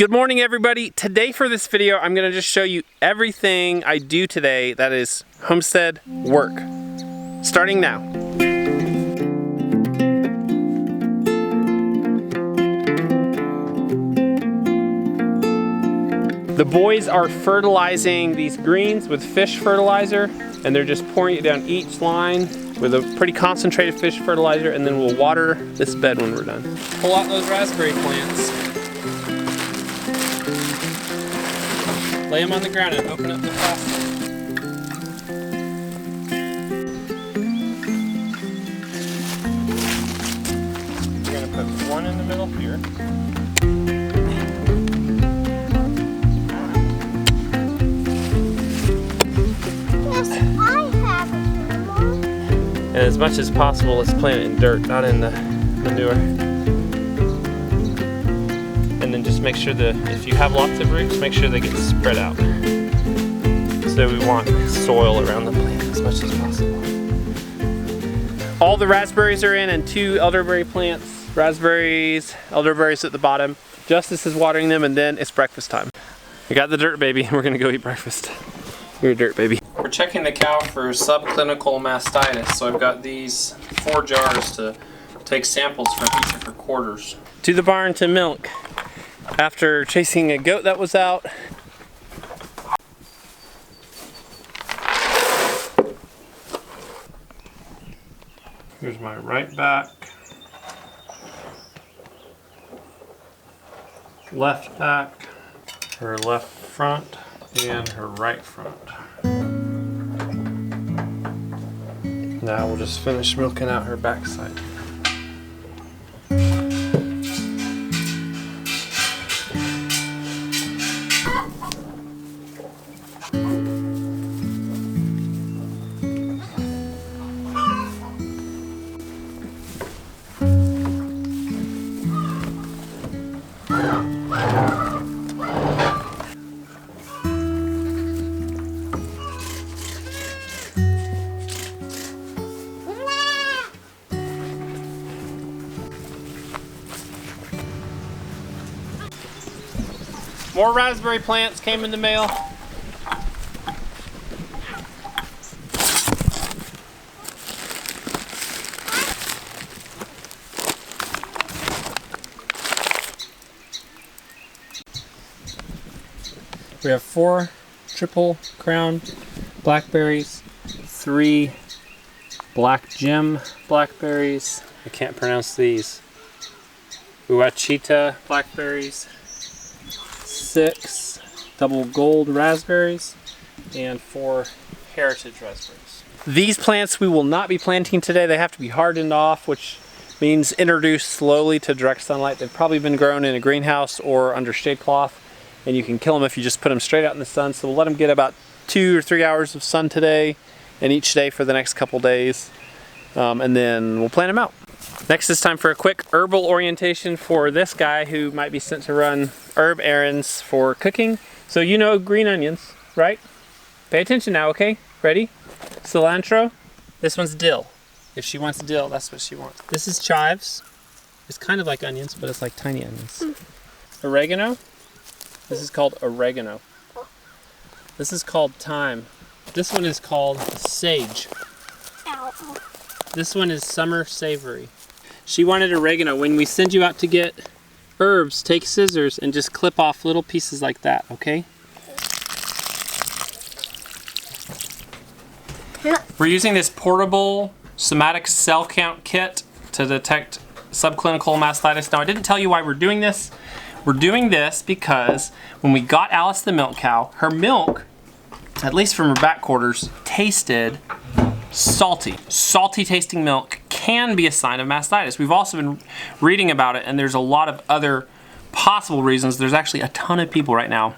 Good morning, everybody. Today for this video, I'm gonna just show you everything I do today that is homestead work. Starting now. The boys are fertilizing these greens with fish fertilizer, and they're just pouring it down each line with a pretty concentrated fish fertilizer, and then we'll water this bed when we're done. Pull out those raspberry plants. Lay them on the ground and open up the plastic. We're going to put one in the middle here. And as much as possible, let's plant it in dirt, not in the manure. And then just make sure that if you have lots of roots, make sure they get spread out. So we want soil around the plant as much as possible. All the raspberries are in, and 2 elderberry plants. Raspberries, elderberries at the bottom. Justice is watering them, and then it's breakfast time. We got the dirt baby, we're gonna go eat breakfast. You're a dirt baby. We're checking the cow for subclinical mastitis, so I've got these 4 jars to take samples from each of her quarters. To the barn to milk. After chasing a goat that was out. Here's my right back, left back, her left front, and her right front. Now we'll just finish milking out her backside. More raspberry plants came in the mail. We have 4 triple crown blackberries, 3 black gem blackberries. I can't pronounce these. Uachita blackberries. 6 double gold raspberries, and 4 heritage raspberries. These plants we will not be planting today. They have to be hardened off, which means introduced slowly to direct sunlight. They've probably been grown in a greenhouse or under shade cloth, and you can kill them if you just put them straight out in the sun. So we'll let them get about 2 or 3 hours of sun today and each day for the next couple days, and then we'll plant them out. Next, it's time for a quick herbal orientation for this guy who might be sent to run herb errands for cooking. So you know green onions, right? Pay attention now, okay? Ready? Cilantro. This one's dill. If she wants dill, that's what she wants. This is chives. It's kind of like onions, but it's like tiny onions. Oregano. This is called oregano. This is called thyme. This one is called sage. This one is summer savory. She wanted oregano. When we send you out to get herbs, take scissors and just clip off little pieces like that, okay? We're using this portable somatic cell count kit to detect subclinical mastitis. Now, I didn't tell you why we're doing this. We're doing this because when we got Alice the milk cow, her milk, at least from her back quarters, tasted salty. Salty tasting milk can be a sign of mastitis. We've also been reading about it, and there's a lot of other possible reasons. There's actually a ton of people right now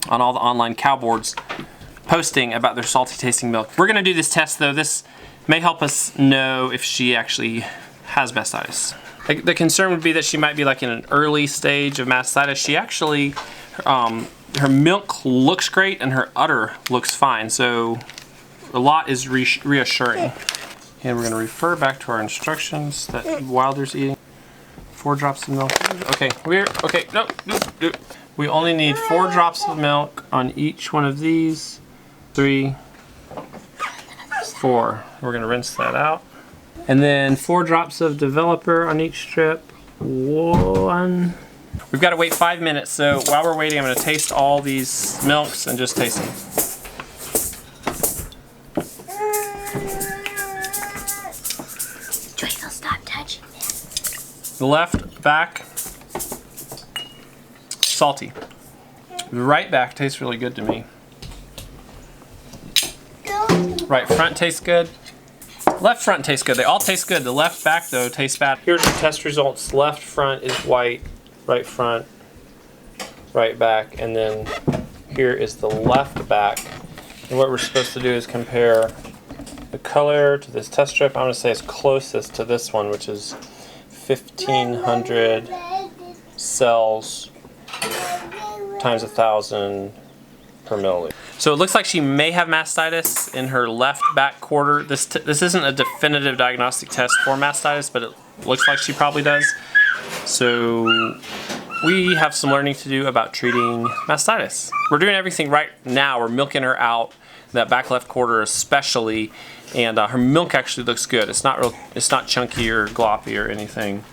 on all the online cow boards posting about their salty tasting milk. We're gonna do this test though. This may help us know if she actually has mastitis. The concern would be that she might be like in an early stage of mastitis. She actually, her milk looks great and her udder looks fine. So a lot is reassuring. And we're gonna refer back to our instructions that Wilder's eating. 4 drops of milk. Okay, no. We only need 4 drops of milk on each one of these. 3, 4. We're gonna rinse that out. And then 4 drops of developer on each strip. 1. We've got to wait 5 minutes, so while we're waiting, I'm gonna taste all these milks and just taste them. Twinkle, stop touching me. The left back, salty. The right back tastes really good to me. Right front tastes good. Left front tastes good. They all taste good. The left back though tastes bad. Here's the test results. Left front is white, right front, right back, and then here is the left back. And what we're supposed to do is compare the color to this test strip. I'm gonna say it's closest to this one, which is 1,500 cells times 1,000 per milliliter. So it looks like she may have mastitis in her left back quarter. This isn't a definitive diagnostic test for mastitis, but it looks like she probably does. So we have some learning to do about treating mastitis. We're doing everything right now. We're milking her out, that back left quarter especially, and her milk actually looks good. It's not chunky or gloppy or anything.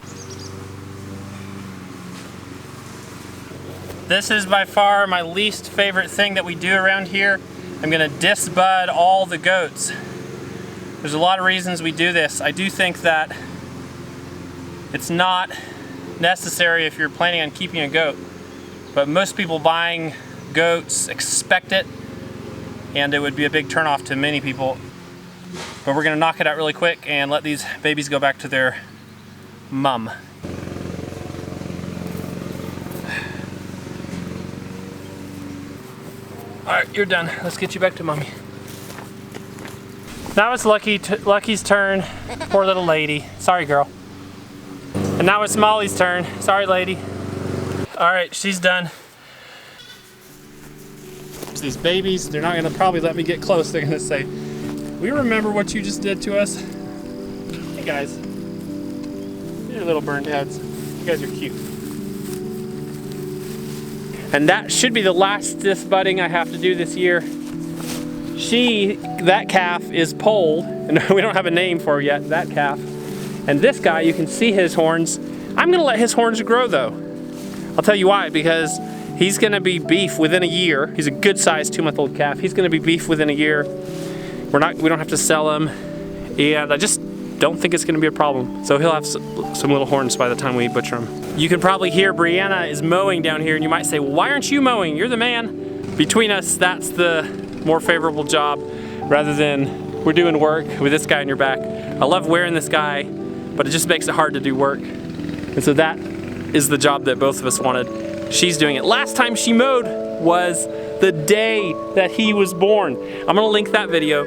This is by far my least favorite thing that we do around here. I'm gonna disbud all the goats. There's a lot of reasons we do this. I do think that it's not necessary if you're planning on keeping a goat, but most people buying goats expect it, and it would be a big turnoff to many people. But we're gonna knock it out really quick and let these babies go back to their mum. All right, you're done. Let's get you back to mommy. Now it's Lucky's turn. Poor little lady. Sorry, girl. And now it's Molly's turn. Sorry, lady. All right, she's done. These babies, they're not gonna probably let me get close. They're gonna say, "We remember what you just did to us." Hey guys, you're little burned heads. You guys are cute. And that should be the last disbudding I have to do this year. That calf is polled, and we don't have a name for her yet, that calf. And this guy, you can see his horns. I'm gonna let his horns grow though. I'll tell you why, because he's gonna be beef within a year. He's a good sized 2-month-old calf. He's gonna be beef within a year. We don't have to sell him. And I just don't think it's gonna be a problem. So he'll have some little horns by the time we butcher him. You can probably hear Brianna is mowing down here, and you might say, well, why aren't you mowing? You're the man. Between us, that's the more favorable job, rather than we're doing work with this guy on your back. I love wearing this guy, but it just makes it hard to do work. And so that is the job that both of us wanted. She's doing it. Last time she mowed was the day that he was born. I'm gonna link that video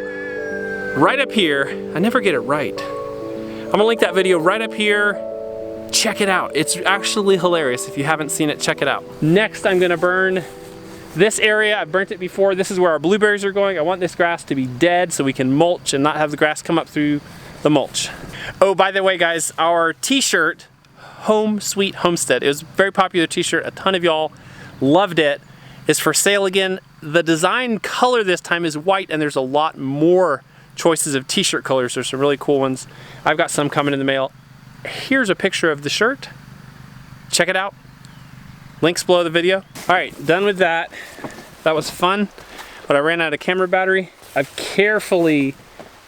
right up here. I never get it right. I'm gonna link that video right up here. Check it out. It's actually hilarious. If you haven't seen it, check it out. Next, I'm gonna burn this area. I've burnt it before. This is where our blueberries are going. I want this grass to be dead so we can mulch and not have the grass come up through the mulch. Oh, by the way, guys, our t-shirt, Sweet Homestead, it was a very popular t-shirt. A ton of y'all loved it. It's for sale again. The design color this time is white, and there's a lot more choices of t-shirt colors. There's some really cool ones. I've got some coming in the mail. Here's a picture of the shirt. Check it out. Links below the video. All right, done with that. That was fun, but I ran out of camera battery. I've carefully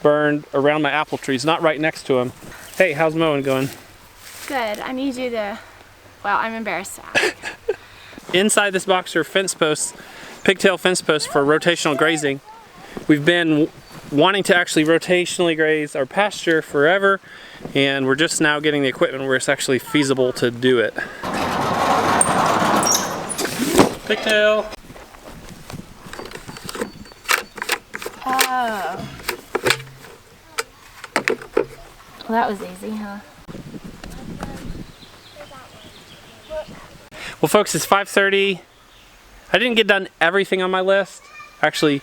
burned around my apple trees, not right next to them. Hey, how's mowing going? Good. I need you to, well, I'm embarrassed to ask. Inside this box are fence posts, pigtail fence posts for rotational grazing. We've been wanting to actually rotationally graze our pasture forever, and we're just now getting the equipment where it's actually feasible to do it. Pigtail. Oh. Well, that was easy, huh? Well, folks, it's 5:30. I didn't get done everything on my list. Actually,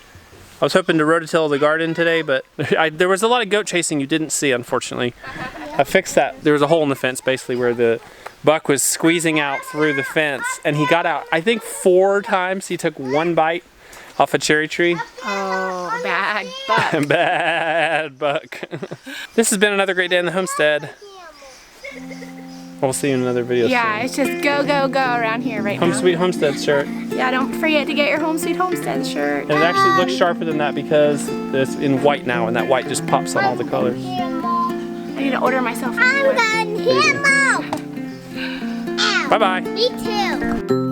I was hoping to rototill the garden today, but there was a lot of goat chasing you didn't see, unfortunately. I fixed that. There was a hole in the fence, basically, where the Buck was squeezing out through the fence, and he got out, I think 4 times. He took 1 bite off a cherry tree. Oh, bad Buck. Bad Buck. This has been another great day in the homestead. We'll see you in another video Yeah, soon. it's just go, go, go around here right now. Sweet Homestead shirt. Yeah, don't forget to get your Home Sweet Homestead shirt. And it actually looks sharper than that because it's in white now, and that white just pops on all the colors. I need to order myself a I'm done. Hemo. Bye-bye. Me too.